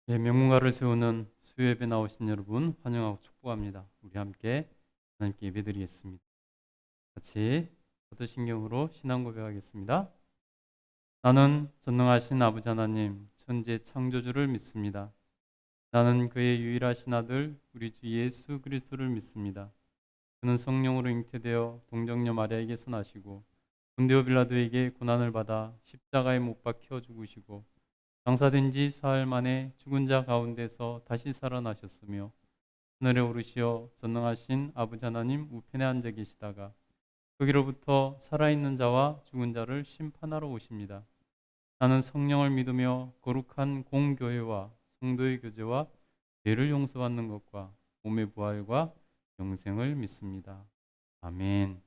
예, 명문가를 세우는 수요예배 나오신 여러분 환영하고 축복합니다. 우리 함께 하나님께 예배드리겠습니다. 같이 사도신경으로 신앙 고백하겠습니다. 나는 전능하신 아버지 하나님 천지 창조주를 믿습니다. 나는 그의 유일하신 아들 우리 주 예수 그리스도를 믿습니다. 그는 성령으로 잉태되어 동정녀 마리아에게서 나시고 본디오 빌라도에게 고난을 받아 십자가에 못 박혀 죽으시고 장사된 지 사흘 만에 죽은 자 가운데서 다시 살아나셨으며 하늘에 오르시어 전능하신 아버지 하나님 우편에 앉아 계시다가 거기로부터 살아있는 자와 죽은 자를 심판하러 오십니다. 나는 성령을 믿으며 거룩한 공교회와 성도의 교제와 죄를 용서받는 것과 몸의 부활과 영생을 믿습니다. 아멘.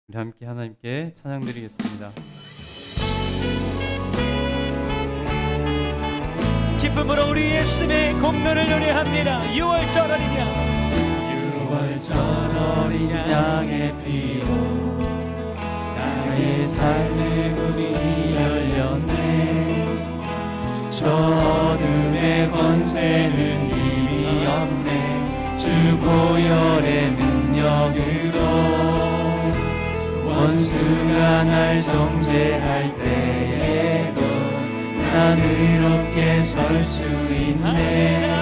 우리 함께 하나님께 찬양드리겠습니다. 기쁨으로 우리 예수님의 공로를 노래합니다. 6월절 어린 양, 6월절 어린 양의 피로 나의 삶의 문이 열렸네. 저 어둠의 권세는 힘이 없네. 주 보혈의 능력으로 원수가 날 정죄할 때에도 난 의롭게 설 수 있네.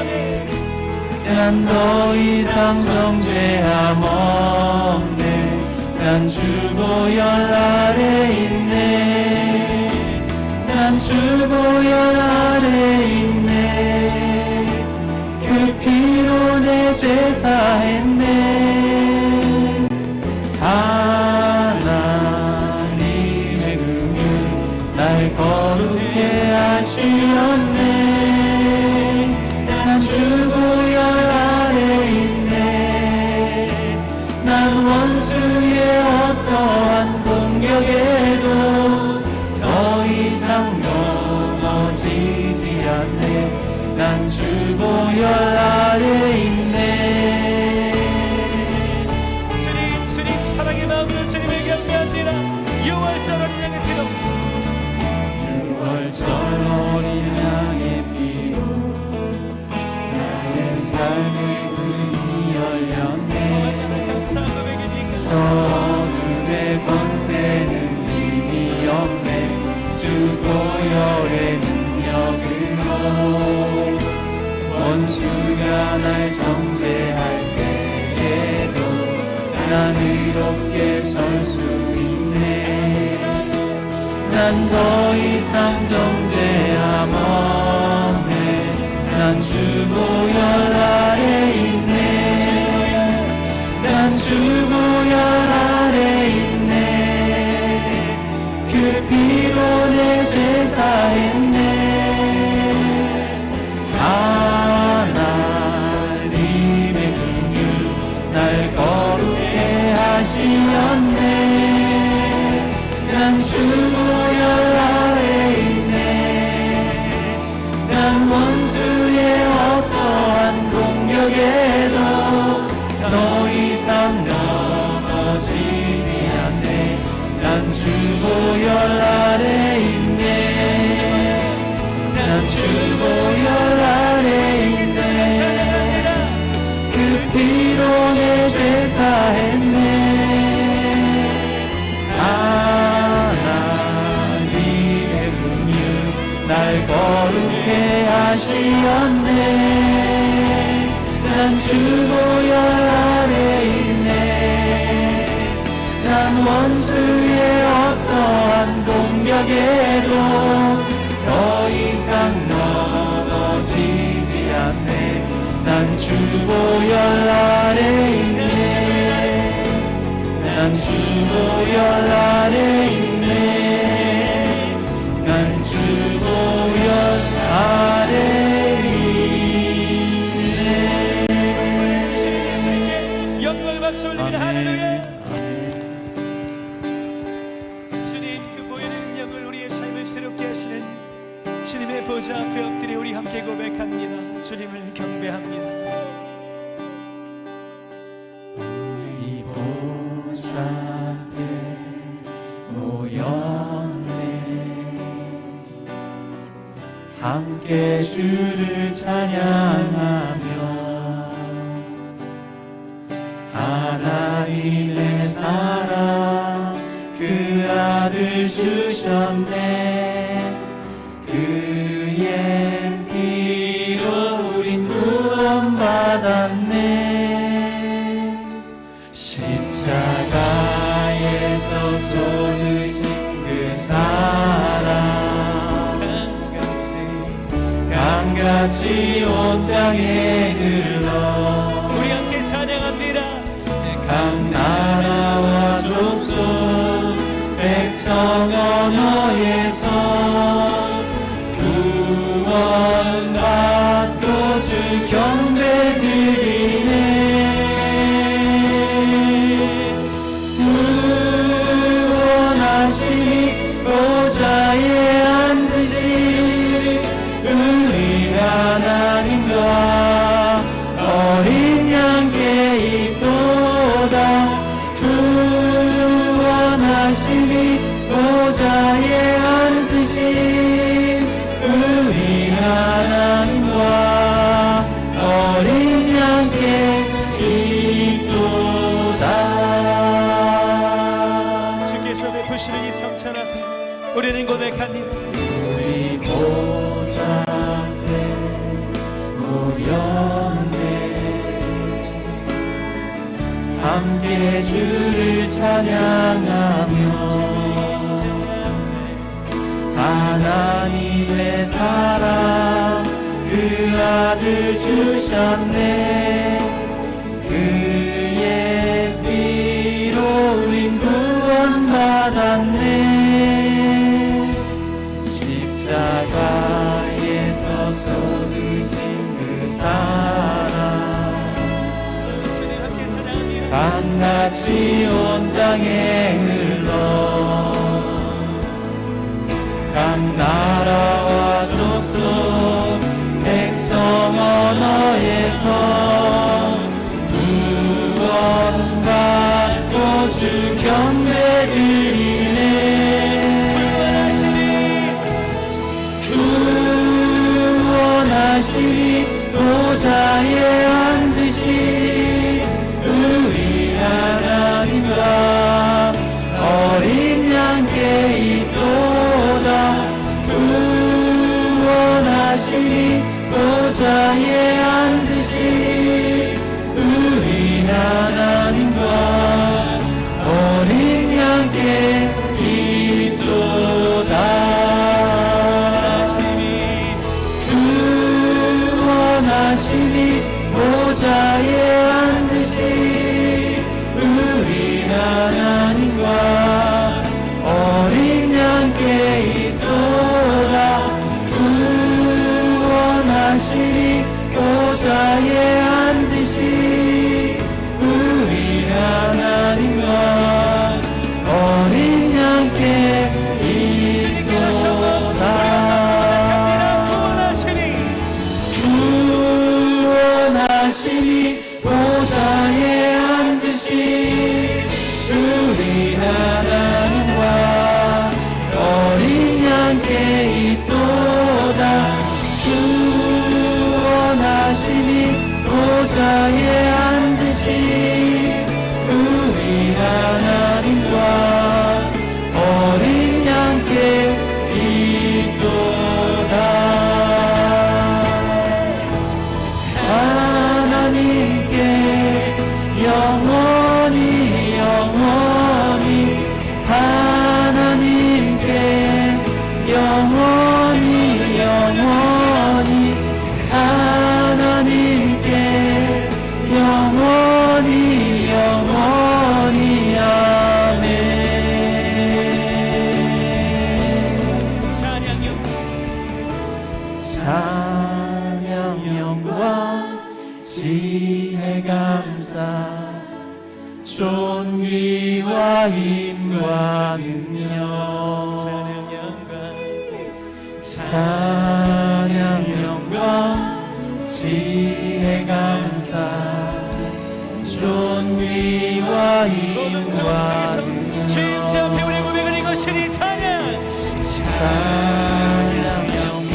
난 더 이상 정죄함 없네. 난 주 보혈 아래 있네. 난 주 보혈 아래 있네. 그 피로 내 죄 사했네. 하나님의 긍휼 날 거룩해 하시었네. 난 주 보혈 아래 있네. 난 원수의 어떠한 공격에도 더 이상 넘어지지 않네. 난 주 보혈 아래 있네. 주님 사랑의 마음으로 주님을 경배합니다. 6월절 어린 양의 피로, 6월절 어린 양의 피로 나의 삶의 문이 열렸네. 저 어둠의 권세는 힘이 없네. 주 보혈의 능력으로 원수가 날 정죄할 때에도 난 의롭게 설 수 있네. 난 더 이상 정죄함 없네. 난 주 보혈 아래 있네. 난 주 보혈 아래 있네. 그 피로 내 죄 사했네. 하나님의 긍휼 날 거룩해 하시었네. 난 주 보혈 아래 있네. 난 원수의 어떠한 공격에도 더 이상 넘어지지 않네. 난 주 보혈 아래 있네. 난 주 보혈 아래 있네. 그 피로 내 죄 사했네. 하나님의 긍휼 날 거룩해 하시었네. 난 주 보혈 아래 있네. 난 원수의 어떠한 공격에도 더 이상 넘어지지 않네. 난 주 보혈 아래 있네. 난 주 보혈 아래 있네. 난 주 보혈 아래 있네. 예수님께 영광 박수 올립니다. 할렐루야. 주님, 그 보혈의 능력을 우리의 삶을 새롭게 하시는 주님의 보좌 앞에 엎드려 우리 함께 고백합니다. 주님을 경배합니다. 우리 보좌 앞에 모였네. 함께 주를 찬양하며 하나님의 사랑 그 아들 주셨네. 그의 피로 우린 구원받았네. 십자가에서 쏟으신 그 사랑 강같이 온 땅에 흘러 우리 함께 찬양합니다. 각 나라와 족속 백성 언어에서 구원받고 주 경배 드리네. 구원하시니 보좌에 앉으신 우리 하나님과 어린 양께 있도다. 구원하시니 보좌에 앉으신 우리 하나님과 어린 양께 있도다. 주께서 베푸시는 이 성찬 앞에 우리는 고백합니다. 우리 보좌 앞에 모였네. 함께 주를 찬양하며 하나님의 사랑 그 아들 주셨네. 그의 피로 우린 구원받았네. 십자가에서 쏟으신 그 사랑 주님 함께 찬양합니다. 강같이 온 땅에 흘러 각 나라와 족속 백성 언어에서 구원받고 주 경배 드리네. 구원하시니 보좌에 앉으신 우리 하나님과 어린 양께 있도다. 구원하시니 보좌에 앉으신 우리 하나님과 어린 양께 있도다. 구원하시니 보좌에 앉으신 우리 하나님과 어린 양께 있도다. 구원하시니 보좌에 앉으신 우리 하나님과 어린 양께 있도다. 구원하시니 보좌에 앉으신 우리 하나님과 어린 양께 있도다. 구원하시니 보좌에 앉으신 우리 하나님과 어린 양께 있도다. 하나님께 영원히 영원히 하나님께 영원히 영원히 하나님께 영원히 영원히 아멘. 찬양 영광 지혜 감사 존귀와 힘과 능력 찬양 영광 지혜 감사 존귀와 힘과 주인자 배우의 고백은 이것이니 찬양 찬양 영광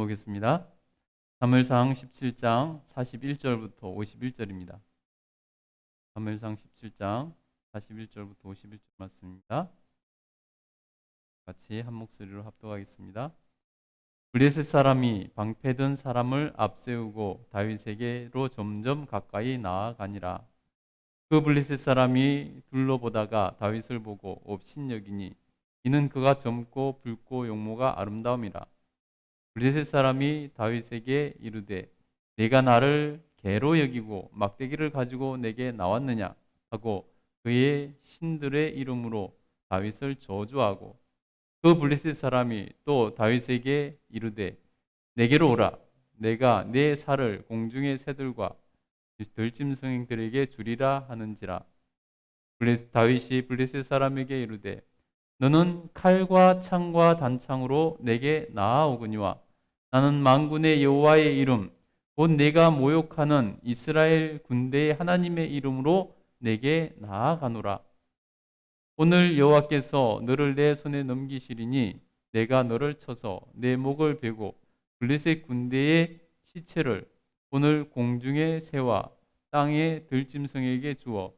보겠습니다. 사무엘상 17장 41절부터 51절입니다. 사무엘상 17장 41절부터 51절 말씀입니다. 같이 한 목소리로 합독하겠습니다. 블레셋 사람이 방패든 사람을 앞세우고 다윗에게로 점점 가까이 나아가니라. 그 블레셋 사람이 둘러보다가 다윗을 보고 업신여기니 이는 그가 젊고 붉고 용모가 아름다움이라. 블레셋 사람이 다윗에게 이르되 내가 나를 개로 여기고 막대기를 가지고 내게 나왔느냐 하고 그의 신들의 이름으로 다윗을 저주하고 그 블레셋 사람이 또 다윗에게 이르되 내게로 오라. 내가 내 살을 공중의 새들과 들짐승들에게 주리라 하는지라. 다윗이 블레셋 사람에게 이르되 너는 칼과 창과 단창으로 내게 나아오거니와 나는 만군의 여호와의 이름 곧 내가 모욕하는 이스라엘 군대의 하나님의 이름으로 내게 나아가노라. 오늘 여호와께서 너를 내 손에 넘기시리니 내가 너를 쳐서 내 목을 베고 블레셋 군대의 시체를 오늘 공중의 새와 땅의 들짐승에게 주어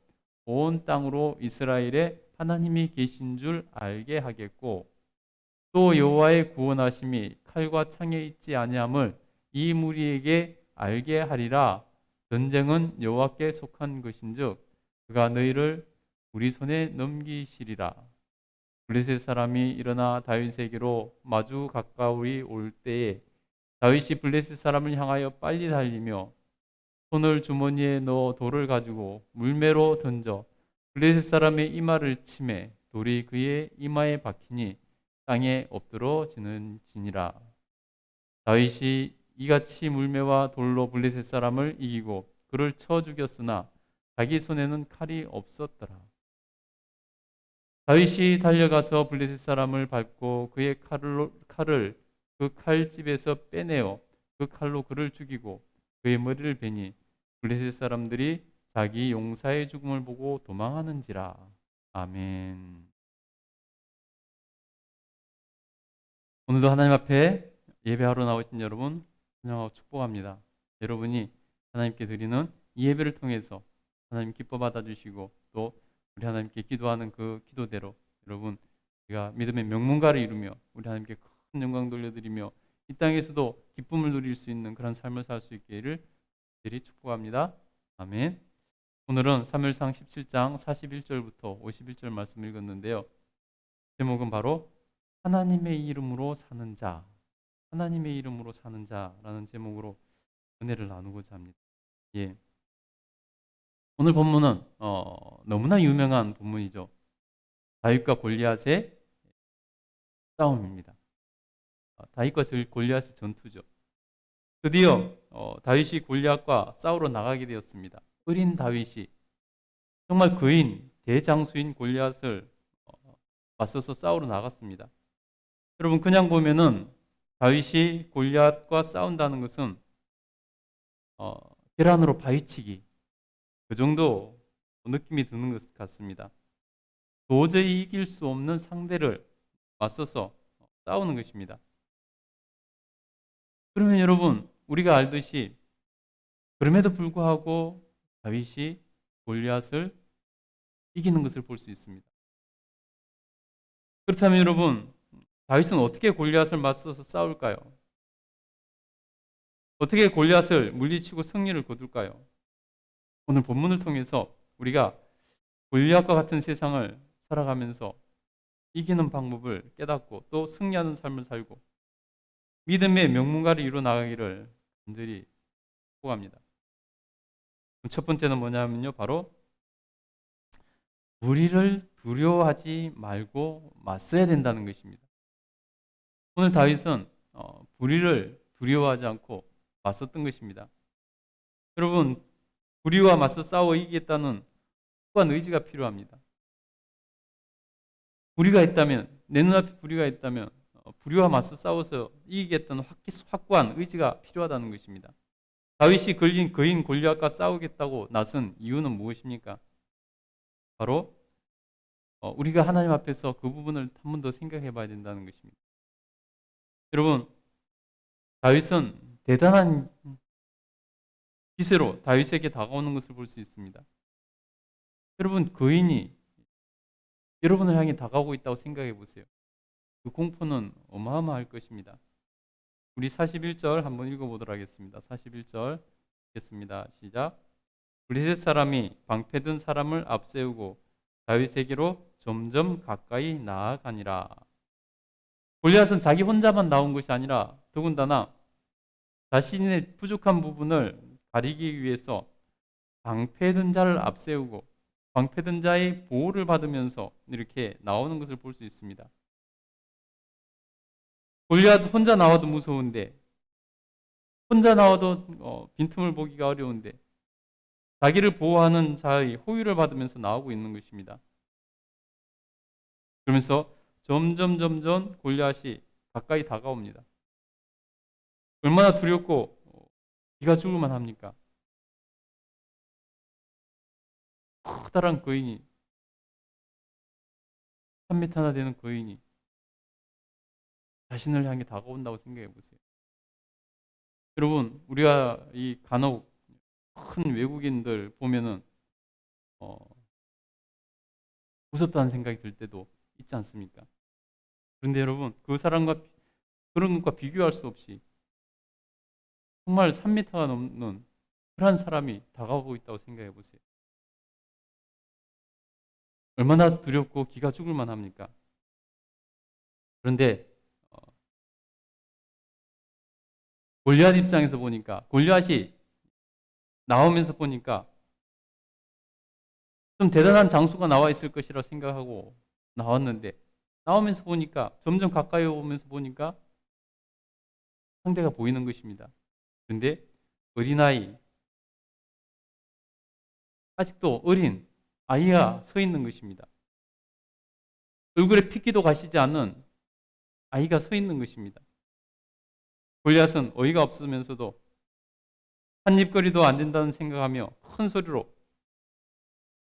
온 땅으로 이스라엘에 하나님이 계신 줄 알게 하겠고 또 여호와의 구원하심이 칼과 창에 있지 아니함을 이 무리에게 알게 하리라. 전쟁은 여호와께 속한 것인즉 그가 너희를 우리 손에 넘기시리라. 블레셋 사람이 일어나 다윗에게로 마주 가까이 올 때에 다윗이 블레셋 사람을 향하여 빨리 달리며 손을 주머니에 넣어 돌을 가지고 물매로 던져 블레셋 사람의 이마를 치매 돌이 그의 이마에 박히니 땅에 엎드러지는지니라. 다윗이 이같이 물매와 돌로 블레셋 사람을 이기고 그를 쳐 죽였으나 자기 손에는 칼이 없었더라. 다윗이 달려가서 블레셋 사람을 밟고 그의 칼을 그 칼집에서 빼내어 그 칼로 그를 죽이고 그의 머리를 베니 블레셋 사람들이 자기 용사의 죽음을 보고 도망하는지라. 아멘. 오늘도 하나님 앞에 예배하러 나오신 여러분 환영하고 축복합니다. 여러분이 하나님께 드리는 이 예배를 통해서 하나님 기뻐 받아주시고 또 우리 하나님께 기도하는 그 기도대로 여러분 우리가 믿음의 명문가를 이루며 우리 하나님께 큰 영광 돌려드리며 이 땅에서도 기쁨을 누릴 수 있는 그런 삶을 살 수 있기를 특별히 축복합니다. 아멘. 오늘은 사무엘상 17장 41절부터 51절 말씀 읽었는데요. 제목은 바로 하나님의 이름으로 사는 자, 하나님의 이름으로 사는 자라는 제목으로 은혜를 나누고자 합니다. 예. 오늘 본문은 너무나 유명한 본문이죠. 다윗과 골리앗의 싸움입니다. 다윗과 골리앗의 전투죠. 드디어 다윗이 골리앗과 싸우러 나가게 되었습니다. 어린 다윗이 정말 그인 대장수인 골리앗을 맞서서 싸우러 나갔습니다. 여러분 그냥 보면은 다윗이 골리앗과 싸운다는 것은 계란으로 바위치기 그 정도 느낌이 드는 것 같습니다. 도저히 이길 수 없는 상대를 맞서서 싸우는 것입니다. 그러면 여러분 우리가 알듯이 그럼에도 불구하고 다윗이 골리앗을 이기는 것을 볼 수 있습니다. 그렇다면 여러분 다윗은 어떻게 골리앗을 맞서서 싸울까요? 어떻게 골리앗을 물리치고 승리를 거둘까요? 오늘 본문을 통해서 우리가 골리앗과 같은 세상을 살아가면서 이기는 방법을 깨닫고 또 승리하는 삶을 살고 믿음의 명문가를 이루어 나가기를 간절히 축복합니다. 첫 번째는 뭐냐면요, 바로 무리를 두려워하지 말고 맞서야 된다는 것입니다. 오늘 다윗은 불의를 두려워하지 않고 맞섰던 것입니다. 여러분 불의와 맞서 싸워 이기겠다는 확고한 의지가 필요합니다. 불의가 있다면 내 눈앞에 불의가 있다면 불의와 맞서 싸워서 이기겠다는 확고한 의지가 필요하다는 것입니다. 다윗이 걸린 거인 골리앗과 싸우겠다고 나선 이유는 무엇입니까? 바로 우리가 하나님 앞에서 그 부분을 한 번 더 생각해 봐야 된다는 것입니다. 여러분 다윗은 대단한 기세로 다윗에게 다가오는 것을 볼 수 있습니다. 여러분, 거인이 여러분을 향해 다가오고 있다고 생각해 보세요. 그 공포는 어마어마할 것입니다. 우리 41절 한번 읽어보도록 하겠습니다. 41절 읽겠습니다. 시작. 블레셋 사람이 방패든 사람을 앞세우고 다윗에게로 점점 가까이 나아가니라. 골리앗은 자기 혼자만 나온 것이 아니라 더군다나 자신의 부족한 부분을 가리기 위해서 방패든 자를 앞세우고 방패든 자의 보호를 받으면서 이렇게 나오는 것을 볼 수 있습니다. 골리앗 혼자 나와도 무서운데, 혼자 나와도 빈틈을 보기가 어려운데 자기를 보호하는 자의 호위를 받으면서 나오고 있는 것입니다. 그러면서 점점 골리앗이 가까이 다가옵니다. 얼마나 두렵고 기가 죽을 만합니까? 커다란 거인이 3m나 되는 거인이 자신을 향해 다가온다고 생각해 보세요. 여러분, 우리가 이 간혹 큰 외국인들 보면은 무섭다는 생각이 들 때도 있지 않습니까? 그런데 여러분, 그 사람과 그런 것과 비교할 수 없이 정말 3m가 넘는 그런 사람이 다가오고 있다고 생각해 보세요. 얼마나 두렵고 기가 죽을 만합니까? 그런데 골리앗 입장에서 보니까, 골리앗이 나오면서 보니까 좀 대단한 장수가 나와 있을 것이라 생각하고 나왔는데, 나오면서 보니까, 점점 가까이 오면서 보니까 상대가 보이는 것입니다. 그런데 어린아이, 아직도 어린 아이가 서 있는 것입니다. 얼굴에 핏기도 가시지 않은 아이가 서 있는 것입니다. 골리앗은 어이가 없으면서도 한 입거리도 안 된다는 생각하며 큰 소리로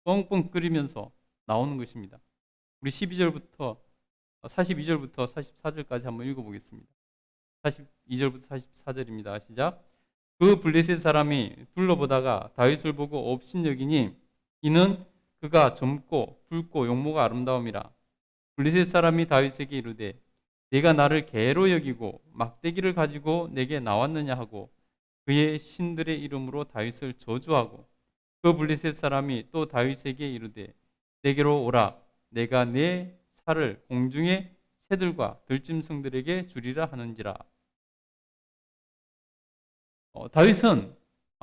뻥뻥 끓이면서 나오는 것입니다. 우리 42절부터 44절까지 한번 읽어보겠습니다. 42절부터 44절입니다. 시작. 그 블레셋 사람이 둘러보다가 다윗을 보고 업신여기니 이는 그가 젊고 붉고 용모가 아름다움이라. 블레셋 사람이 다윗에게 이르되 내가 나를 개로 여기고 막대기를 가지고 내게 나왔느냐 하고 그의 신들의 이름으로 다윗을 저주하고 그 블레셋 사람이 또 다윗에게 이르되 내게로 오라 내가 내 살을 공중의 새들과 들짐승들에게 주리라 하는지라.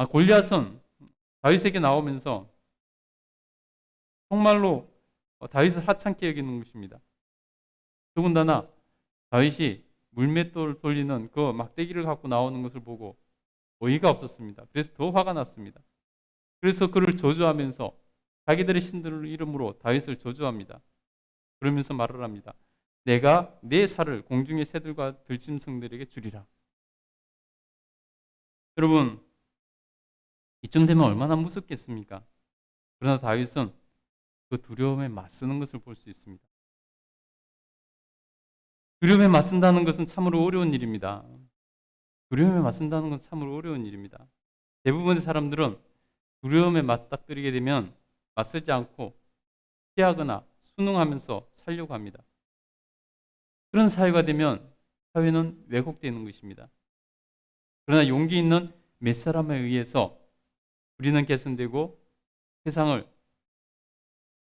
골리앗은 다윗에게 나오면서 정말로 다윗을 하찮게 여기는 것입니다. 더군다나 다윗이 물맷돌 돌리는 그 막대기를 갖고 나오는 것을 보고 어이가 없었습니다. 그래서 더 화가 났습니다. 그래서 그를 저주하면서 자기들의 신들 이름으로 다윗을 저주합니다. 그러면서 말을 합니다. 내가 내 살을 공중의 새들과 들짐승들에게 주리라. 여러분, 이쯤 되면 얼마나 무섭겠습니까? 그러나 다윗은 그 두려움에 맞서는 것을 볼 수 있습니다. 두려움에 맞선다는 것은 참으로 어려운 일입니다. 두려움에 맞선다는 것은 참으로 어려운 일입니다. 대부분의 사람들은 두려움에 맞닥뜨리게 되면 맞서지 않고 피하거나 순응하면서 살려고 합니다. 그런 사회가 되면 사회는 왜곡되는 것입니다. 그러나 용기 있는 몇 사람에 의해서 우리는 개선되고 세상을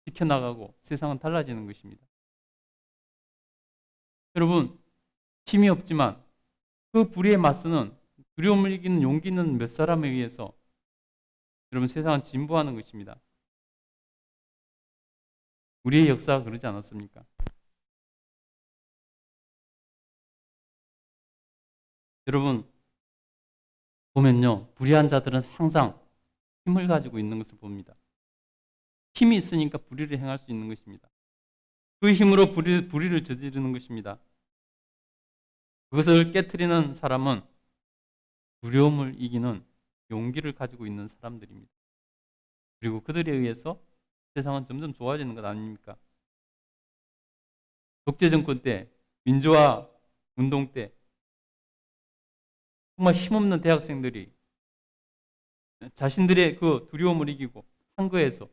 지켜나가고 세상은 달라지는 것입니다. 여러분, 힘이 없지만 그 불의에 맞서는 두려움을 이기는 용기 있는 몇 사람에 의해서 여러분 세상은 진보하는 것입니다. 우리의 역사가 그러지 않았습니까? 여러분 보면요, 불의한 자들은 항상 힘을 가지고 있는 것을 봅니다. 힘이 있으니까 불의를 행할 수 있는 것입니다. 그 힘으로 불의를 저지르는 것입니다. 그것을 깨트리는 사람은 두려움을 이기는 용기를 가지고 있는 사람들입니다. 그리고 그들에 의해서 세상은 점점 좋아지는 것 아닙니까? 독재 정권 때, 민주화 운동 때 정말 힘없는 대학생들이 자신들의 그 두려움을 이기고 한거에서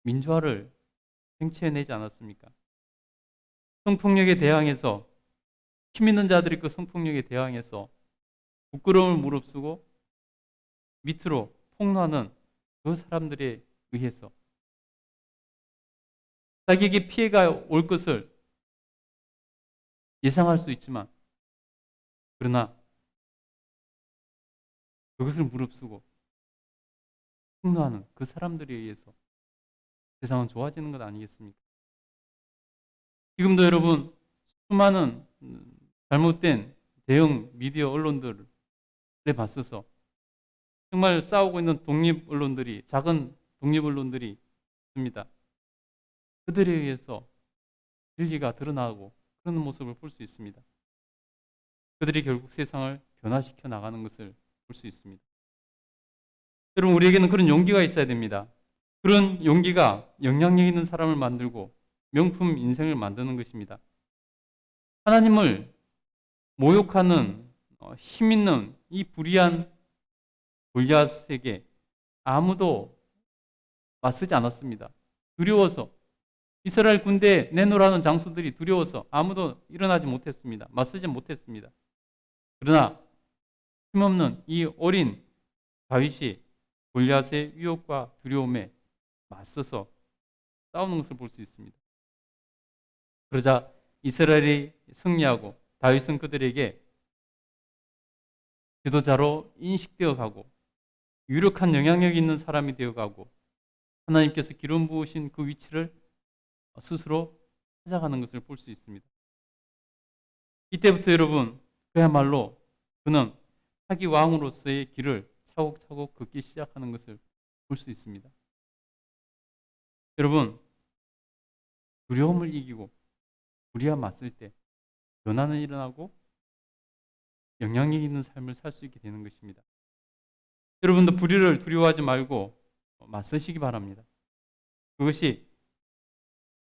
민주화를 쟁취해내지 않았습니까? 성폭력에 대항해서 힘 있는 자들이 그 성폭력에 대항해서 부끄러움을 무릅쓰고 밑으로 폭로하는 그 사람들에 의해서 자기에게 피해가 올 것을 예상할 수 있지만 그러나 그것을 무릅쓰고 폭로하는 그 사람들에 의해서 세상은 좋아지는 것 아니겠습니까? 지금도 여러분 수많은 잘못된 대형 미디어 언론들에 맞서서 정말 싸우고 있는 독립 언론들이 작은 독립 언론들이 있습니다. 그들에 의해서 진리가 드러나고 그런 모습을 볼 수 있습니다. 그들이 결국 세상을 변화시켜 나가는 것을 볼 수 있습니다. 여러분 우리에게는 그런 용기가 있어야 됩니다. 그런 용기가 영향력 있는 사람을 만들고 명품 인생을 만드는 것입니다. 하나님을 모욕하는 힘 있는 이 불의한 골리앗에게 아무도 맞서지 않았습니다. 두려워서 이스라엘 군대에 내놓으라는 장수들이 두려워서 아무도 일어나지 못했습니다. 맞서지 못했습니다. 그러나 힘없는 이 어린 다윗이 골리앗의 위협과 두려움에 맞서서 싸우는 것을 볼 수 있습니다. 그러자 이스라엘이 승리하고 다윗은 그들에게 지도자로 인식되어 가고 유력한 영향력 있는 사람이 되어 가고 하나님께서 기름 부으신 그 위치를 스스로 찾아가는 것을 볼 수 있습니다. 이때부터 여러분 그야말로 그는 차기 왕으로서의 길을 차곡차곡 걷기 시작하는 것을 볼 수 있습니다. 여러분 두려움을 이기고 불의와 맞설 때 변화는 일어나고 영향력 있는 삶을 살 수 있게 되는 것입니다. 여러분도 불의를 두려워하지 말고 맞서시기 바랍니다. 그것이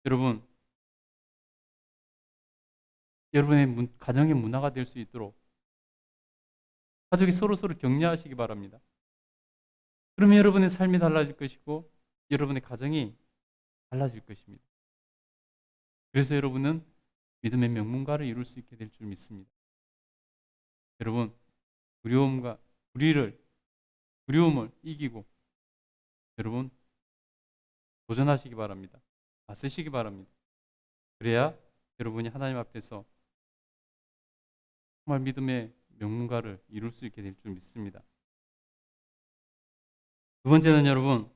여러분 여러분의 가정의 문화가 될 수 있도록 가족이 서로서로 격려하시기 바랍니다. 그러면 여러분의 삶이 달라질 것이고 여러분의 가정이 달라질 것입니다. 그래서 여러분은 믿음의 명문가를 이룰 수 있게 될 줄 믿습니다. 여러분 두려움과 두려움을 이기고 여러분 도전하시기 바랍니다. 맞서시기 바랍니다. 그래야 여러분이 하나님 앞에서 정말 믿음의 명문가를 이룰 수 있게 될 줄 믿습니다. 두 번째는 여러분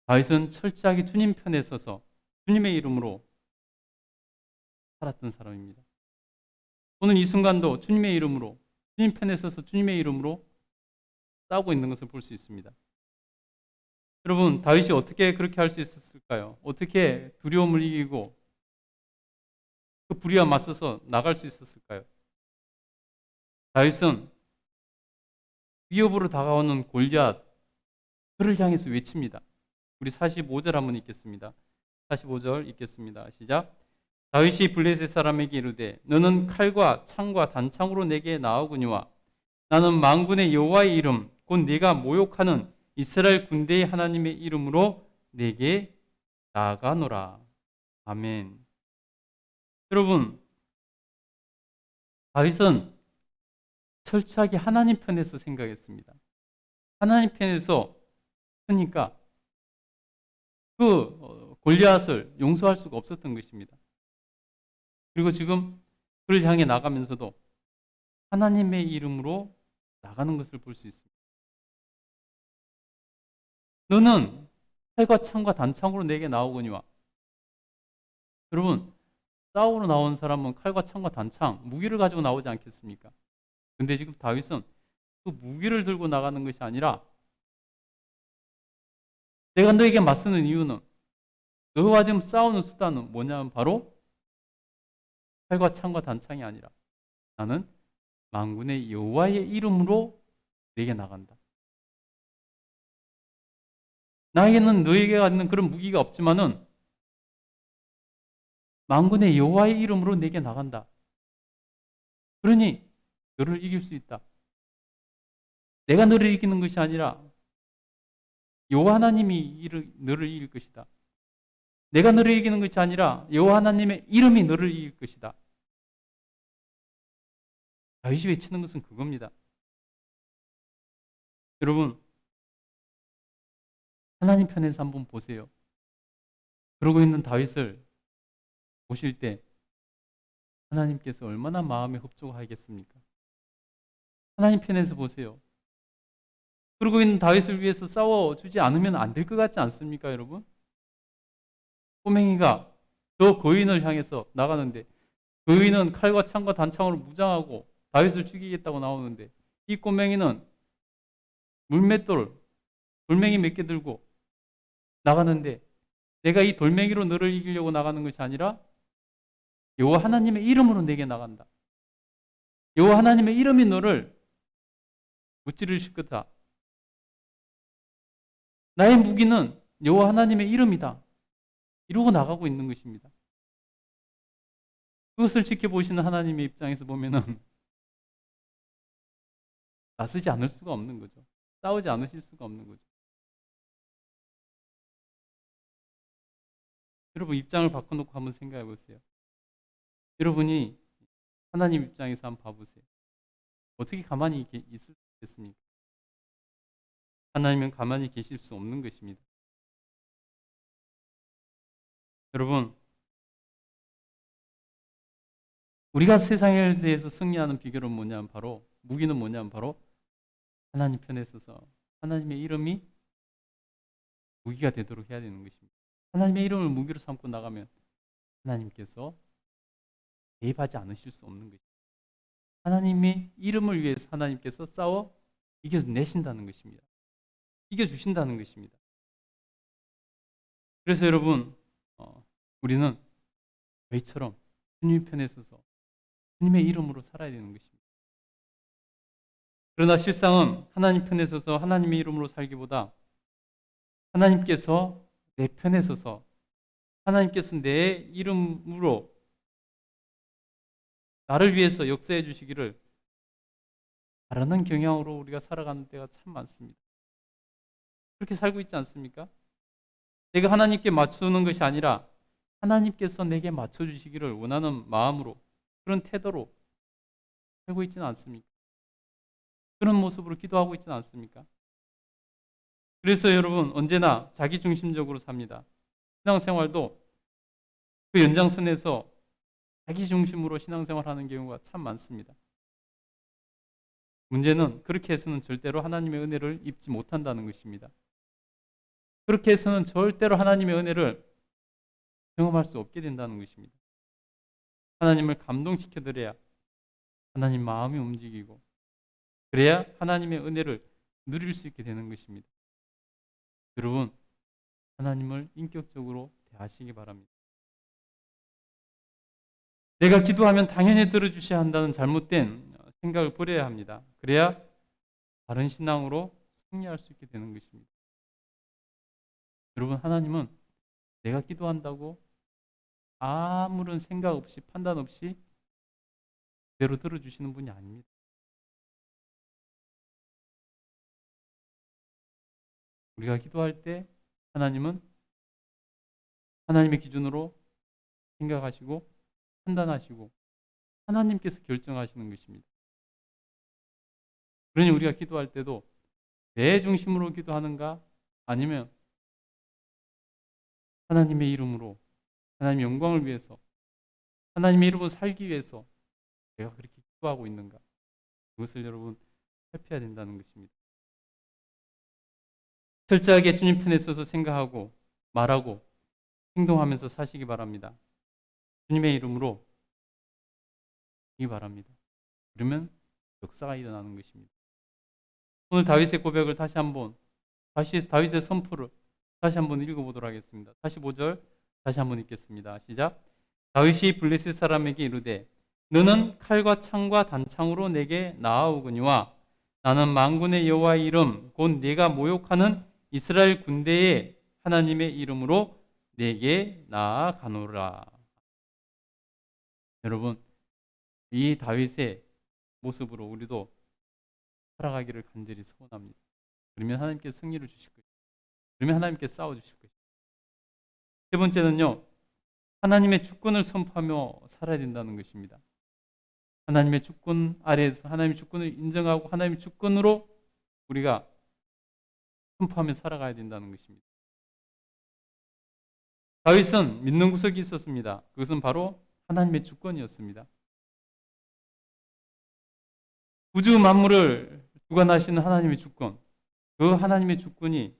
다윗은 철저하게 주님 편에 서서 주님의 이름으로 살았던 사람입니다. 오늘 이 순간도 주님의 이름으로 주님 편에 서서 주님의 이름으로 싸우고 있는 것을 볼 수 있습니다. 여러분 다윗이 어떻게 그렇게 할 수 있었을까요? 어떻게 두려움을 이기고 그 불의와 맞서서 나갈 수 있었을까요? 다윗은 위협으로 다가오는 골리앗 그를 향해서 외칩니다. 우리 45절 한번 읽겠습니다. 45절 읽겠습니다. 시작. 다윗이 블레셋 사람에게 이르되 너는 칼과 창과 단창으로 내게 나오거니와 나는 만군의 여호와의 이름 곧 네가 모욕하는 이스라엘 군대의 하나님의 이름으로 내게 나아가노라. 아멘. 여러분 다윗은 철저하게 하나님 편에서 생각했습니다. 하나님 편에서 그러니까 그 골리앗을 용서할 수가 없었던 것입니다. 그리고 지금 그를 향해 나가면서도 하나님의 이름으로 나가는 것을 볼 수 있습니다. 너는 칼과 창과 단창으로 내게 나오거니와. 여러분 싸우러 나온 사람은 칼과 창과 단창, 무기를 가지고 나오지 않겠습니까? 근데 지금 다윗은 그 무기를 들고 나가는 것이 아니라 내가 너에게 맞서는 이유는 너와 지금 싸우는 수단은 뭐냐면 바로 칼과 창과 단창이 아니라 나는 만군의 여호와의 이름으로 내게 나간다. 나에게는 너에게 갖는 그런 무기가 없지만은 만군의 여호와의 이름으로 내게 나간다. 그러니 너를 이길 수 있다. 내가 너를 이기는 것이 아니라 여호와 하나님이 너를 이길 것이다. 내가 너를 이기는 것이 아니라 여호와 하나님의 이름이 너를 이길 것이다. 다윗이 외치는 것은 그겁니다. 여러분, 하나님 편에서 한번 보세요. 그러고 있는 다윗을 보실 때 하나님께서 얼마나 마음에 흡족하겠습니까? 하나님 편에서 보세요. 그러고 있는 다윗을 위해서 싸워주지 않으면 안 될 것 같지 않습니까, 여러분? 꼬맹이가 저 거인을 향해서 나가는데 거인은 칼과 창과 단창으로 무장하고 다윗을 죽이겠다고 나오는데 이 꼬맹이는 물맷돌, 돌멩이 몇 개 들고 나가는데 내가 이 돌멩이로 너를 이기려고 나가는 것이 아니라 여호와 하나님의 이름으로 내게 나간다. 여호와 하나님의 이름이 너를 무찌르실 거다. 나의 무기는 여호와 하나님의 이름이다. 이러고 나가고 있는 것입니다. 그것을 지켜보시는 하나님의 입장에서 보면은 나서지 않을 수가 없는 거죠. 싸우지 않으실 수가 없는 거죠. 여러분 입장을 바꿔놓고 한번 생각해 보세요. 여러분이 하나님 입장에서 한번 봐보세요. 어떻게 가만히 있을 수 있겠습니까? 하나님은 가만히 계실 수 없는 것입니다. 여러분, 우리가 세상에 대해서 승리하는 비결은 뭐냐면 바로 무기는 뭐냐면 바로 하나님 편에 서서 하나님의 이름이 무기가 되도록 해야 되는 것입니다. 하나님의 이름을 무기로 삼고 나가면 하나님께서 개입하지 않으실 수 없는 것입니다. 하나님의 이름을 위해서 하나님께서 싸워 이겨내신다는 것입니다. 이겨주신다는 것입니다. 그래서 여러분 우리는 저희처럼 주님 편에 서서 주님의 이름으로 살아야 되는 것입니다. 그러나 실상은 하나님 편에 서서 하나님의 이름으로 살기보다 하나님께서 내 편에 서서 하나님께서 내 이름으로 나를 위해서 역사해 주시기를 바라는 경향으로 우리가 살아가는 때가 참 많습니다. 그렇게 살고 있지 않습니까? 내가 하나님께 맞추는 것이 아니라 하나님께서 내게 맞춰주시기를 원하는 마음으로 그런 태도로 살고 있지는 않습니까? 그런 모습으로 기도하고 있지는 않습니까? 그래서 여러분 언제나 자기중심적으로 삽니다. 신앙생활도 그 연장선에서 자기중심으로 신앙생활하는 경우가 참 많습니다. 문제는 그렇게 해서는 절대로 하나님의 은혜를 입지 못한다는 것입니다. 그렇게 해서는 절대로 하나님의 은혜를 경험할 수 없게 된다는 것입니다. 하나님을 감동시켜드려야 하나님 마음이 움직이고 그래야 하나님의 은혜를 누릴 수 있게 되는 것입니다. 여러분 하나님을 인격적으로 대하시기 바랍니다. 내가 기도하면 당연히 들어주셔야 한다는 잘못된 생각을 버려야 합니다. 그래야 바른 신앙으로 승리할 수 있게 되는 것입니다. 여러분 하나님은 내가 기도한다고 아무런 생각 없이 판단 없이 그대로 들어주시는 분이 아닙니다. 우리가 기도할 때 하나님은 하나님의 기준으로 생각하시고 판단하시고 하나님께서 결정하시는 것입니다. 그러니 우리가 기도할 때도 내 중심으로 기도하는가 아니면 하나님의 이름으로 하나님의 영광을 위해서 하나님의 이름으로 살기 위해서 내가 그렇게 기도하고 있는가 그것을 여러분 살펴야 된다는 것입니다. 철저하게 주님 편에 서서 생각하고 말하고 행동하면서 사시기 바랍니다. 주님의 이름으로 이 바랍니다. 그러면 역사가 일어나는 것입니다. 오늘 다윗의 고백을 다시 다윗의 선포를 다시 한번 읽어보도록 하겠습니다. 45절 다시 한번 읽겠습니다. 시작. 다윗이 블레셋 사람에게 이르되 너는 칼과 창과 단창으로 내게 나아오거니와 나는 만군의 여호와의 이름 곧 네가 모욕하는 이스라엘 군대의 하나님의 이름으로 내게 나아가노라. 여러분 이 다윗의 모습으로 우리도 살아가기를 간절히 소원합니다. 그러면 하나님께 승리를 주실 것입니다. 그러면 하나님께 싸워주실 것입니다. 세 번째는요, 하나님의 주권을 선포하며 살아야 된다는 것입니다. 하나님의 주권 아래에서 하나님의 주권을 인정하고 하나님의 주권으로 우리가 선포하며 살아가야 된다는 것입니다. 다윗은 믿는 구석이 있었습니다. 그것은 바로 하나님의 주권이었습니다. 우주 만물을 주관하시는 하나님의 주권, 그 하나님의 주권이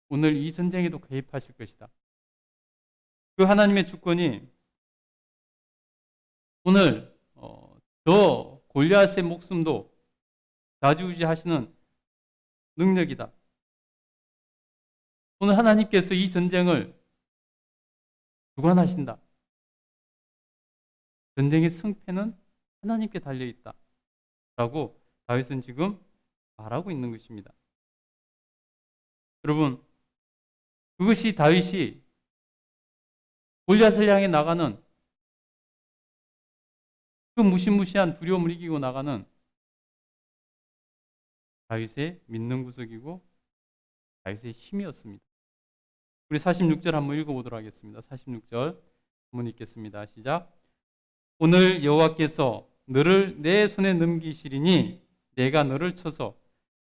오늘 이 전쟁에도 개입하실 것이다. 그 하나님의 주권이 오늘 저 골리앗의 목숨도 좌지우지하시는 능력이다. 오늘 하나님께서 이 전쟁을 주관하신다. 전쟁의 승패는 하나님께 달려있다. 라고 다윗은 지금 말하고 있는 것입니다. 여러분, 그것이 다윗이 골리앗을 향해 나가는 그 무시무시한 두려움을 이기고 나가는 다윗의 믿는 구석이고 다윗의 힘이었습니다. 우리 46절 한번 읽어보도록 하겠습니다. 46절 한번 읽겠습니다. 시작. 오늘 여호와께서 너를 내 손에 넘기시리니 내가 너를 쳐서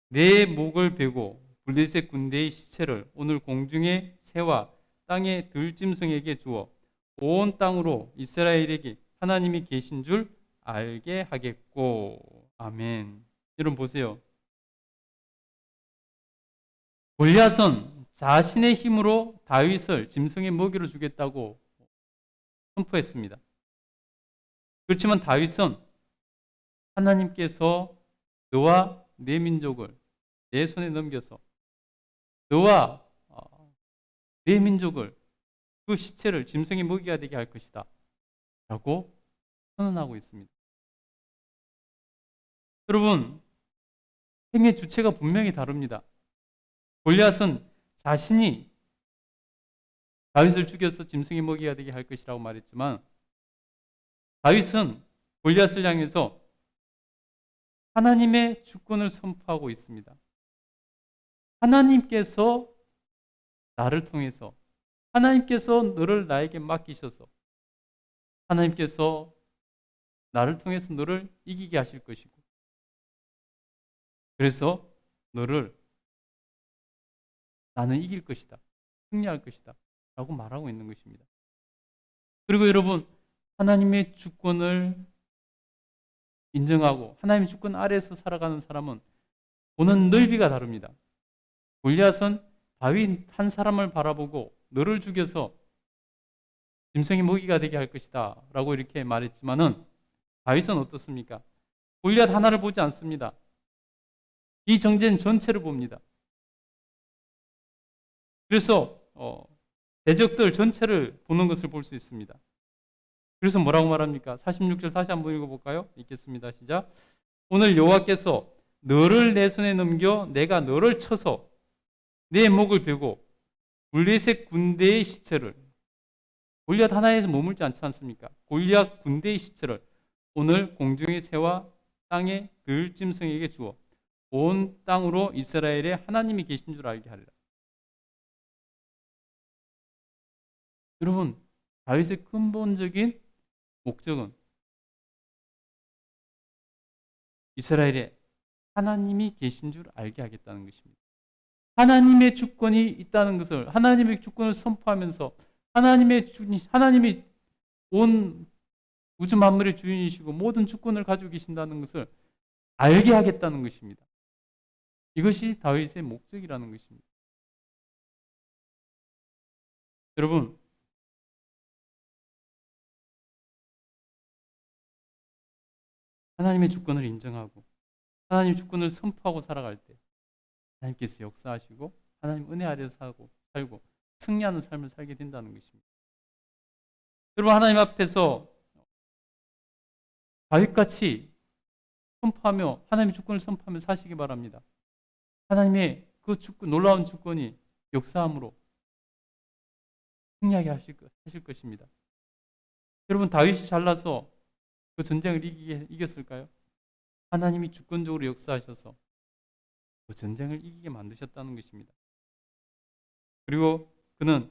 내 목을 베고 블레셋 군대의 시체를 오늘 공중의 새와 땅의 들짐승에게 주어 온 땅으로 이스라엘에게 하나님이 계신 줄 알게 하겠고. 아멘. 여러분 보세요. 골리앗은 자신의 힘으로 다윗을 짐승의 먹이로 주겠다고 선포했습니다. 그렇지만 다윗은 하나님께서 너와 내 민족을 내 손에 넘겨서 너와 내 민족을 그 시체를 짐승의 먹이가 되게 할 것이다 라고 선언하고 있습니다. 여러분, 행의 주체가 분명히 다릅니다. 골리앗은 자신이 다윗을 죽여서 짐승의 먹이가 되게 할 것이라고 말했지만 다윗은 골리앗을 향해서 하나님의 주권을 선포하고 있습니다. 하나님께서 나를 통해서 하나님께서 너를 나에게 맡기셔서 하나님께서 나를 통해서 너를 이기게 하실 것이고 그래서 너를 나는 이길 것이다. 승리할 것이다. 라고 말하고 있는 것입니다. 그리고 여러분, 하나님의 주권을 인정하고 하나님의 주권 아래에서 살아가는 사람은 보는 넓이가 다릅니다. 골리앗은 다윗 한 사람을 바라보고 너를 죽여서 짐승의 먹이가 되게 할 것이다 라고 이렇게 말했지만은 다윗은 어떻습니까? 골리앗 하나를 보지 않습니다. 이 정전 전체를 봅니다. 그래서 대적들 전체를 보는 것을 볼 수 있습니다. 그래서 뭐라고 말합니까? 46절 다시 한번 읽어볼까요? 읽겠습니다. 시작. 오늘 여호와께서 너를 내 손에 넘겨 내가 너를 쳐서 내 목을 베고 블레셋 군대의 시체를 골리앗 하나에서 머물지 않지 않습니까? 골리앗 군대의 시체를 오늘 공중의 새와 땅의 들짐승에게 주어 온 땅으로 이스라엘에 하나님이 계신 줄 알게 하리라. 여러분, 다윗의 근본적인 목적은 이스라엘에 하나님이 계신 줄 알게 하겠다는 것입니다. 하나님의 주권이 있다는 것을, 하나님의 주권을 선포하면서 하나님이 온 우주 만물의 주인이시고 모든 주권을 가지고 계신다는 것을 알게 하겠다는 것입니다. 이것이 다윗의 목적이라는 것입니다. 여러분, 하나님의 주권을 인정하고 하나님의 주권을 선포하고 살아갈 때 하나님께서 역사하시고 하나님 은혜 아래서 살고 승리하는 삶을 살게 된다는 것입니다. 여러분, 하나님 앞에서 다윗같이 선포하며 하나님의 주권을 선포하며 사시기 바랍니다. 하나님의 그 주권, 놀라운 주권이 역사함으로 승리하게 하실 것입니다. 여러분, 다윗이 잘나서 그 전쟁을 이겼을까요? 하나님이 주권적으로 역사하셔서 그 전쟁을 이기게 만드셨다는 것입니다. 그리고 그는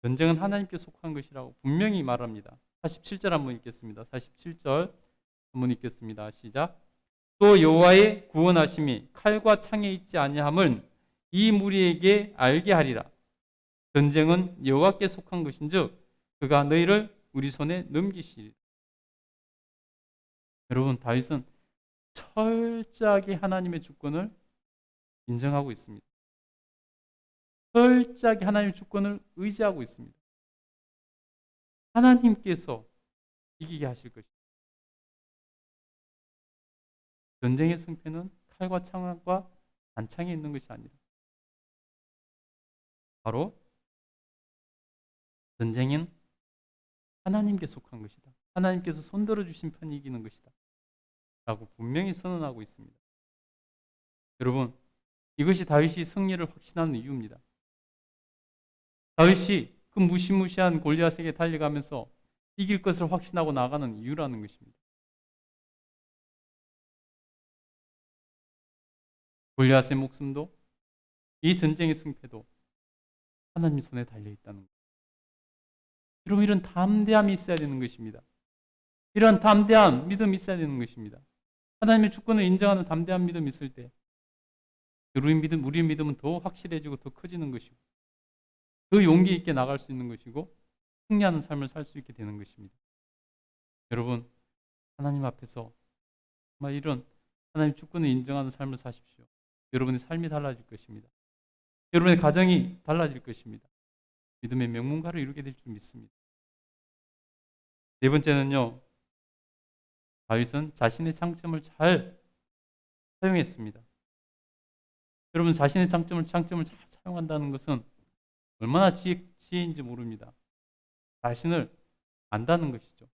전쟁은 하나님께 속한 것이라고 분명히 말합니다. 47절 한번 읽겠습니다. 47절 한번 읽겠습니다. 시작. 또 여호와의 구원하심이 칼과 창에 있지 아니함을 이 무리에게 알게 하리라. 전쟁은 여호와께 속한 것인즉 그가 너희를 우리 손에 넘기시리라. 여러분, 다윗은 철저하게 하나님의 주권을 인정하고 있습니다. 철저하게 하나님의 주권을 의지하고 있습니다. 하나님께서 이기게 하실 것입니다. 전쟁의 승패는 칼과 창과 단창에 있는 것이 아니라 바로 전쟁은 하나님께 속한 것이다. 하나님께서 손들어 주신 편이 이기는 것이다. 라고 분명히 선언하고 있습니다. 여러분, 이것이 다윗이 승리를 확신하는 이유입니다. 다윗이 그 무시무시한 골리앗에게 달려가면서 이길 것을 확신하고 나가는 이유라는 것입니다. 골리앗의 목숨도 이 전쟁의 승패도 하나님 손에 달려있다는 것. 여러분, 이런 담대함이 있어야 되는 것입니다. 이런 담대한 믿음이 있어야 되는 것입니다. 하나님의 주권을 인정하는 담대한 믿음이 있을 때 우리의 믿음은 더 확실해지고 더 커지는 것이고 더 용기 있게 나갈 수 있는 것이고 승리하는 삶을 살 수 있게 되는 것입니다. 여러분, 하나님 앞에서 정말 이런 하나님 주권을 인정하는 삶을 사십시오. 여러분의 삶이 달라질 것입니다. 여러분의 가정이 달라질 것입니다. 믿음의 명문가를 이루게 될 줄 믿습니다. 네 번째는요, 다윗은 자신의 장점을 잘 사용했습니다. 여러분, 자신의 장점을 잘 사용한다는 것은 얼마나 지혜인지 모릅니다. 자신을 안다는 것이죠.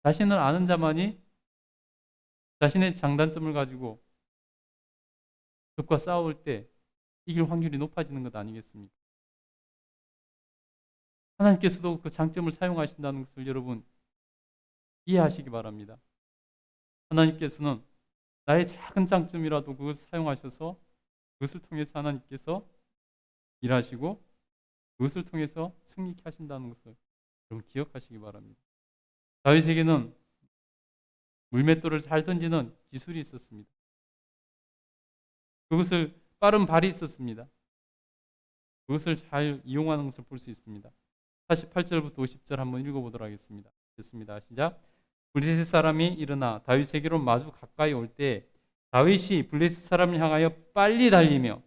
자신을 아는 자만이 자신의 장단점을 가지고 적과 싸울 때 이길 확률이 높아지는 것 아니겠습니까? 하나님께서도 그 장점을 사용하신다는 것을 여러분 이해하시기 바랍니다. 하나님께서는 나의 작은 장점이라도 그것을 사용하셔서 그것을 통해서 하나님께서 일하시고 그것을 통해서 승리케 하신다는 것을 여러분 기억하시기 바랍니다. 다윗에게는 물맷돌을 잘 던지는 기술이 있었습니다. 그것을 빠른 발이 있었습니다. 그것을 잘 이용하는 것을 볼 수 있습니다. 48절부터 50절 한번 읽어보도록 하겠습니다. 됐습니다. 시작. 블레셋 사람이 일어나 다윗에게로 마주 가까이 올 때 다윗이 블레셋 사람을 향하여 빨리 달리며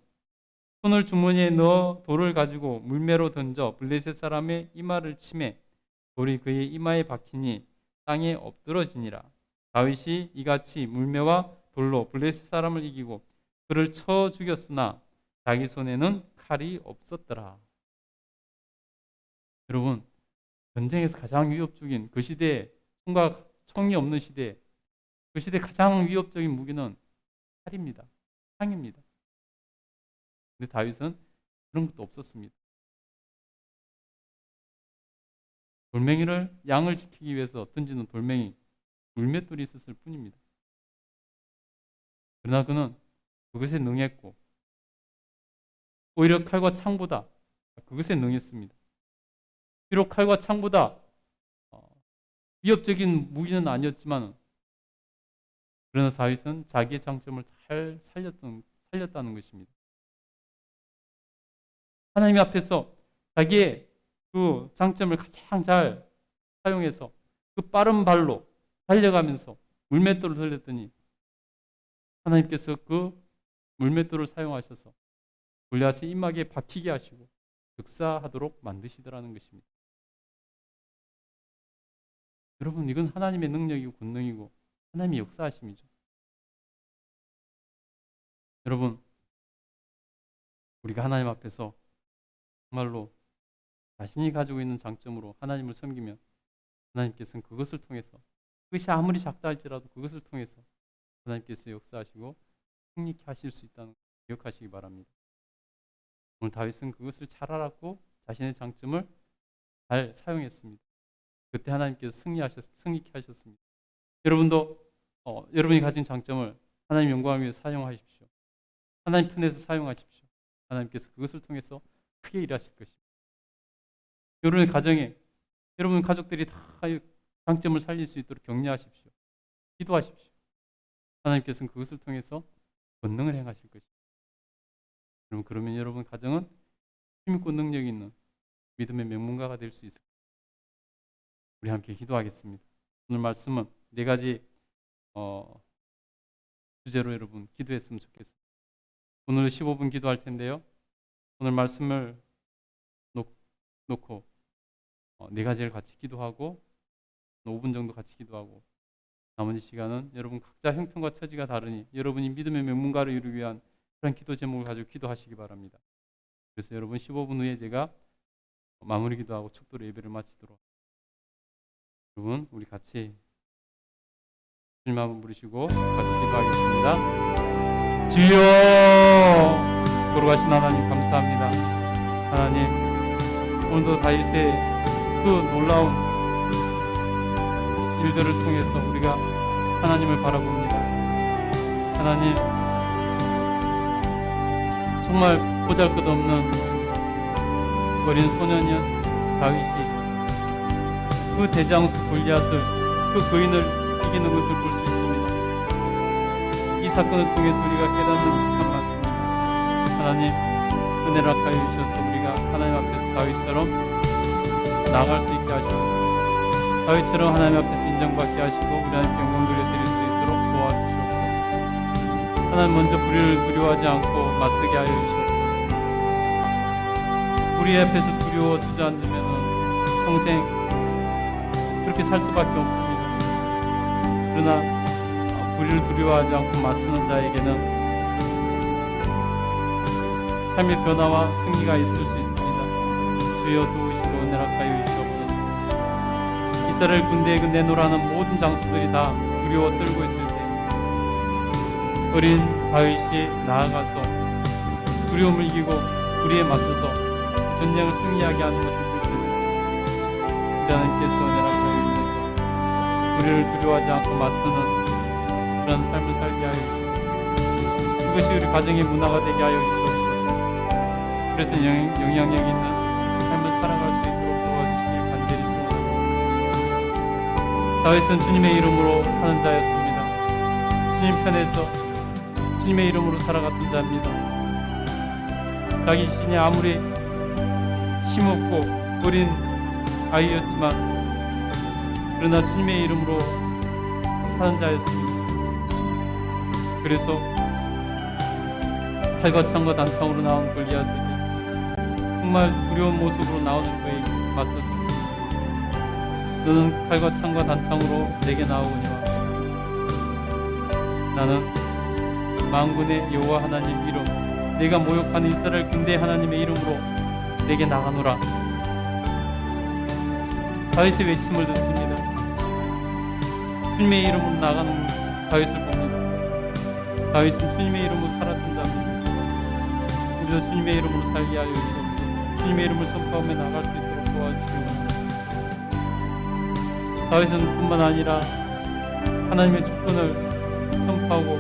손을 주머니에 넣어 돌을 가지고 물매로 던져 블레셋 사람의 이마를 치매 돌이 그의 이마에 박히니 땅에 엎드러지니라. 다윗이 이같이 물매와 돌로 블레셋 사람을 이기고 그를 쳐 죽였으나 자기 손에는 칼이 없었더라. 여러분, 전쟁에서 가장 위협적인 그 시대에 총이 없는 시대에 그 시대 가장 위협적인 무기는 칼입니다. 창입니다. 근데 다윗은 그런 것도 없었습니다. 돌멩이를 양을 지키기 위해서 던지는 돌멩이, 물맷돌이 있었을 뿐입니다. 그러나 그는 그것에 능했고 오히려 칼과 창보다 그것에 능했습니다. 비록 칼과 창보다 위협적인 무기는 아니었지만 그러나 다윗은 자기의 장점을 잘 살렸다는 것입니다. 하나님 앞에서 자기의 그 장점을 가장 잘 사용해서 그 빠른 발로 달려가면서 물맷돌을 돌렸더니 하나님께서 그 물맷돌을 사용하셔서 골리앗의 이마에 박히게 하시고 역사하도록 만드시더라는 것입니다. 여러분, 이건 하나님의 능력이고 권능이고 하나님의 역사하심이죠. 여러분, 우리가 하나님 앞에서 정말로 자신이 가지고 있는 장점으로 하나님을 섬기면 하나님께서는 그것을 통해서 그것이 아무리 작다 할지라도 그것을 통해서 하나님께서 역사하시고 승리케 하실 수 있다는 걸 기억하시기 바랍니다. 오늘 다윗은 그것을 잘 알았고 자신의 장점을 잘 사용했습니다. 그때 하나님께서 승리케 하셨습니다. 여러분도 여러분이 가진 장점을 하나님 영광을 위해 사용하십시오. 하나님 편에서 사용하십시오. 하나님께서 그것을 통해서 크게 일하실 것입니다. 여러분의 가정에 여러분 가족들이 다 장점을 살릴 수 있도록 격려하십시오. 기도하십시오. 하나님께서는 그것을 통해서 권능을 행하실 것입니다. 그러면 여러분 가정은 힘있고 능력 있는 믿음의 명문가가 될 수 있을 것입니다. 우리 함께 기도하겠습니다. 오늘 말씀은 네 가지 주제로 여러분 기도했으면 좋겠습니다. 오늘 15분 기도할 텐데요. 오늘 말씀을 놓고 네 가지를 같이 기도하고 5분 정도 같이 기도하고 나머지 시간은 여러분 각자 형편과 처지가 다르니 여러분이 믿음의 명문가를 이루기 위한 그런 기도 제목을 가지고 기도하시기 바랍니다. 그래서 여러분 15분 후에 제가 마무리 기도하고 축도로 예배를 마치도록 여러분 우리 같이 주님 한번 부르시고 같이 기도하겠습니다. 주여 걸어가신 하나님 감사합니다. 하나님 오늘도 다윗의 그 놀라운 일들을 통해서 우리가 하나님을 바라봅니다. 하나님 정말 보잘것없는 어린 소년이었 다윗이 그 대장수 골리앗을 그 거인을 이기는 것을 볼 수 있습니다. 이 사건을 통해서 우리가 깨닫는 것이 참 많습니다. 하나님 은혜를 아까워 주셔서 우리가 하나님 앞에서 다윗처럼 나아갈 수 있게 하시고 다윗처럼 하나님 앞에서 인정받게 하시고 우리 하나님께 영광 돌려드릴 수 있도록 도와주시옵소서. 하나님 먼저 불의를 두려워하지 않고 맞서게 하여 주시옵소서. 불의 앞에서 두려워 주저앉으면 평생 그렇게 살 수밖에 없습니다. 그러나 불의를 두려워하지 않고 맞서는 자에게는 삶의 변화와 승리가 있을 수 있습니다. 주여 도우시고 은혜락하여 주시옵소서. 이스라엘 군대에 그 내노라는 모든 장수들이 다 두려워 떨고 있을 때 어린 다윗이 나아가서 두려움을 이기고 불의에 맞서서 전쟁을 승리하게 하는 것을 볼 수 있습니다. 우리 하나님께서 은혜락하여 주셔서 불의를 두려워하지 않고 맞서는 그런 삶을 살게 하여 주시옵소서. 그것이 우리 가정의 문화가 되게 하여 주시옵소서. 그래서 영향력 있는 삶을 살아갈 수 있도록 도와주시길 간절히 소원합니다. 다윗은 주님의 이름으로 사는 자였습니다. 주님 편에서 주님의 이름으로 살아갔던 자입니다. 자기 자신이 아무리 힘없고 어린 아이였지만 그러나 주님의 이름으로 사는 자였습니다. 그래서 칼과 창과 단창으로 나온 골리앗에게 정말 두려운 모습으로 나오는 그에게 맞섰습니다. 너는 칼과 창과 단창으로 내게 나오거니와 나는 만군의 여호와 하나님 이름 내가 모욕하는 이스라엘 군대 하나님의 이름으로 내게 나가노라. 다윗의 외침을 듣습니다. 주님의 이름으로 나가는 다윗을 봅니다. 다윗은 주님의 이름으로 살았던 자입니다. 우리도 주님의 이름으로 살게 하여 주시옵소서. 주님의 이름을 선포하며 나갈 수 있도록 도와주시옵소서. 다윗은 뿐만 아니라 하나님의 주권을 선포하고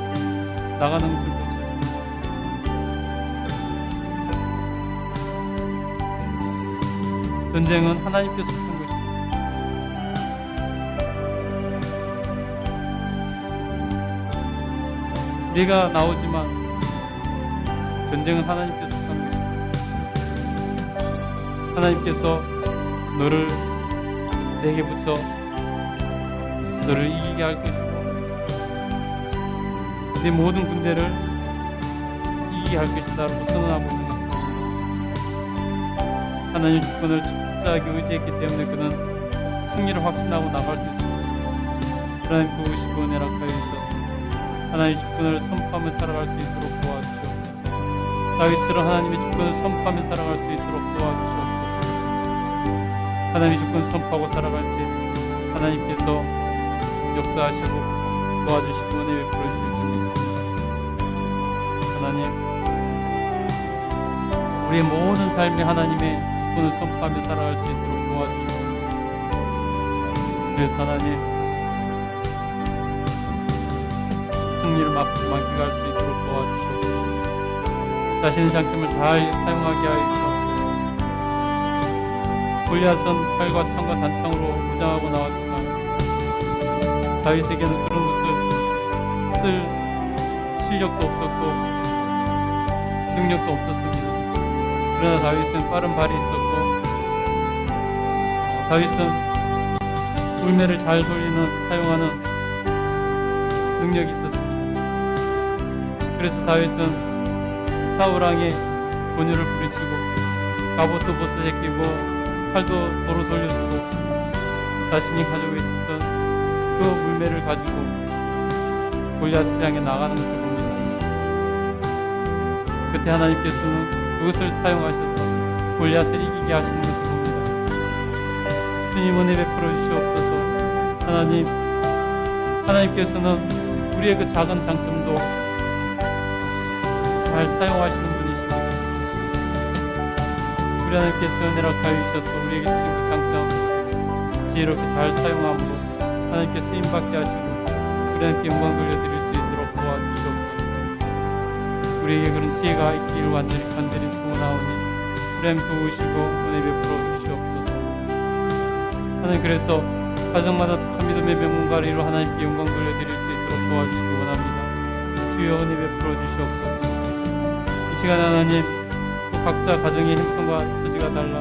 나가는 것을 볼 수 있습니다. 전쟁은 하나님께서 한 것입니다. 내가 나오지만 전쟁은 하나님께서 한 것입니다. 하나님께서 너를 내게 붙여 너를 이기게 할 것이고 내 모든 군대를 이기게 할 것이다라고 선언하고 있는 것입니다. 하나님 주권을 철저하게 의지했기 때문에 그는 승리를 확신하고 나갈 수 있었습니다. 하나님 도우시고 은혜락하여 주셔서 하나님의 주권을 선포하며 살아갈 수 있도록 도와주시옵소서. 다윗처럼 하나님의 주권을 선포하며 살아갈 수 있도록 도와주시옵소서. 하나님의 주권을 선포하고 살아갈 때 하나님께서 역사하시고 도와주시고 은혜 베풀어 주실 줄 믿습니다. 하나님 우리의 모든 삶에 하나님의 주권을 선포하며 살아갈 수 있도록 도와주시옵소서. 그래서 하나님 승리를 만끽할 수 있도록 도와주시옵소서. 자신의 장점을 잘 사용하게 하여 주옵소서. 골리앗은 칼과 창과 단창으로 무장하고 나왔지만 다윗에게는 그런 것을 쓸 실력도 없었고 능력도 없었습니다. 그러나 다윗은 빠른 발이 있었고 다윗은 울매를 잘 사용하는 능력이 있었습니다. 그래서 다윗은 사울 왕의 권유를 부리치고 갑옷도 벗어제끼고 칼도 도로 돌려주고 자신이 가지고 있었던 그 물매를 가지고 골리앗을 향해 나가는 것을 봅니다. 그때 하나님께서는 그것을 사용하셔서 골리앗을 이기게 하시는 것을 봅니다. 주님 은혜 베풀어 주시옵소서. 하나님께서는 우리의 그 작은 장점도 잘 사용하시는 분이십니다. 우리 하나님께서 은혜를 가해주셔서 우리에게 주신 그 장점 지혜롭게 잘 사용함으로 하나님께 쓰임받게 하시고 우리 하나님께 영광 돌려드릴 수 있도록 도와주시옵소서. 우리에게 그런 지혜가 있기를 간절히 소원하오니 우리 하나님 도우시고 은혜 베풀어 주시옵소서. 하나님 그래서 가정마다 독한 믿음의 명문가를 이루어 하나님께 영광 돌려드릴 수 있도록 도와주시기 원합니다. 주여 은혜 베풀어 주시옵소서. 이 시간에 하나님 또 각자 가정의 형편과 처지가 달라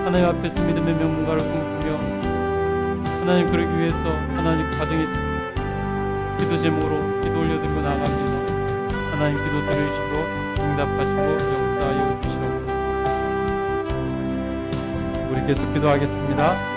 하나님 앞에서 믿음의 명문가를 꿈꾸며 하나님 그러기 위해서 하나님 가정의 기도 제목으로 기도 올려드리고 나아갑니다. 하나님 기도 들으시고 응답하시고 역사하여 주시옵소서. 우리 계속 기도하겠습니다.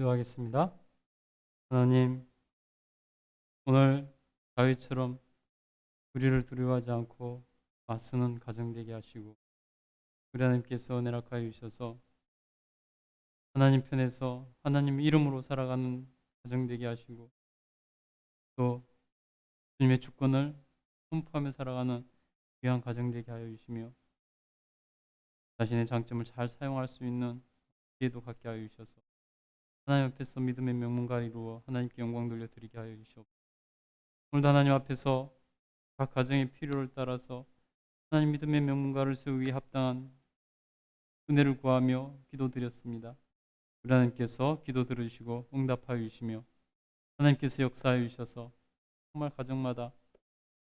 기도하겠습니다. 하나님, 오늘 다윗처럼 우리를 두려워하지 않고 맞서는 가정 되게 하시고 우리 하나님께서 은혜를 하여 주셔서 하나님 편에서 하나님 이름으로 살아가는 가정 되게 하시고 또 주님의 주권을 선포하며 살아가는 귀한 가정 되게 하여 주시며 자신의 장점을 잘 사용할 수 있는 기회도 갖게 하여 주셔서 하나님 앞에서 믿음의 명문가를 이루어 하나님께 영광 돌려드리게 하여 주시옵소서. 오늘도 하나님 앞에서 각 가정의 필요를 따라서 하나님 믿음의 명문가를 세우기 합당한 은혜를 구하며 기도드렸습니다. 우리 하나님께서 기도 들으시고 응답하여 주시며 하나님께서 역사하여 주셔서 정말 가정마다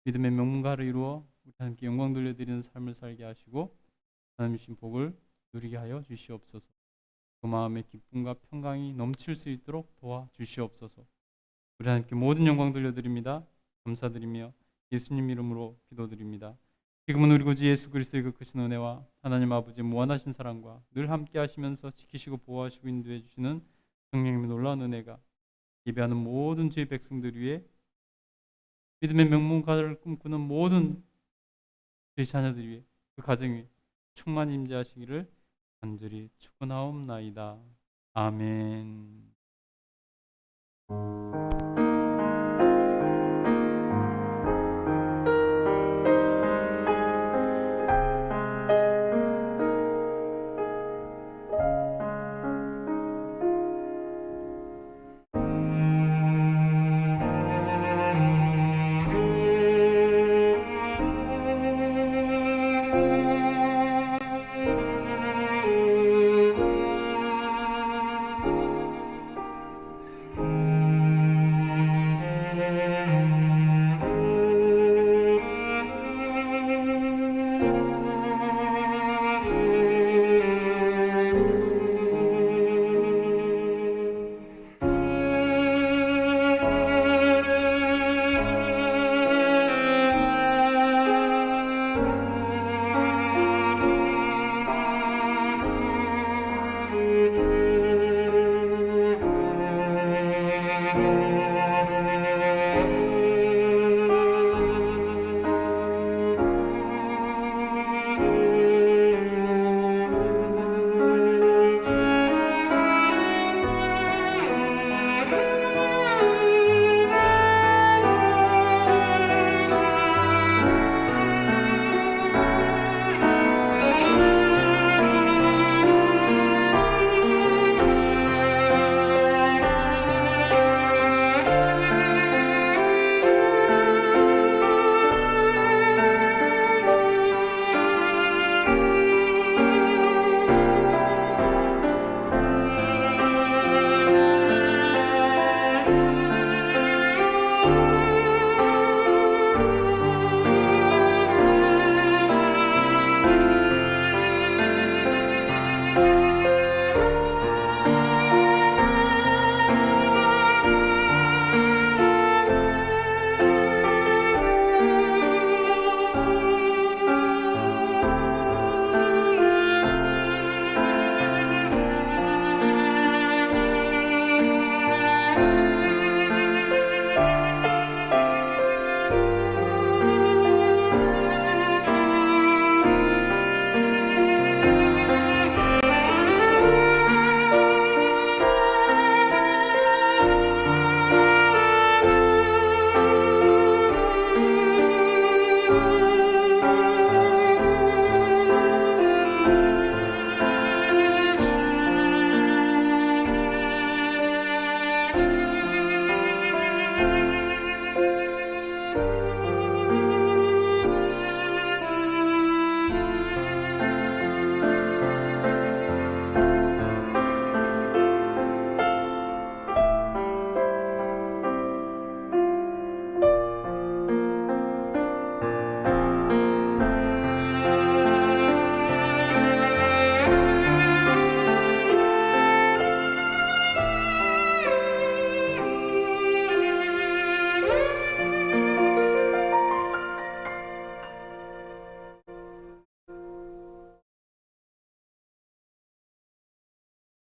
믿음의 명문가를 이루어 우리 하나님께 영광 돌려드리는 삶을 살게 하시고 하나님 주신 복을 누리게 하여 주시옵소서. 그 마음의 기쁨과 평강이 넘칠 수 있도록 도와주시옵소서. 우리 하나님께 모든 영광 돌려드립니다. 감사드리며 예수님 이름으로 기도드립니다. 지금은 우리 구주 예수 그리스도의 그 크신 은혜와 하나님 아버지의 무한하신 사랑과 늘 함께 하시면서 지키시고 보호하시고 인도해 주시는 성령님의 놀라운 은혜가 예배하는 모든 주의 백성들 위해 믿음의 명문가를 꿈꾸는 모든 주의 자녀들 위해 그 가정 위에 충만히 임재하시기를 간절히 축원하옵나이다. 아멘.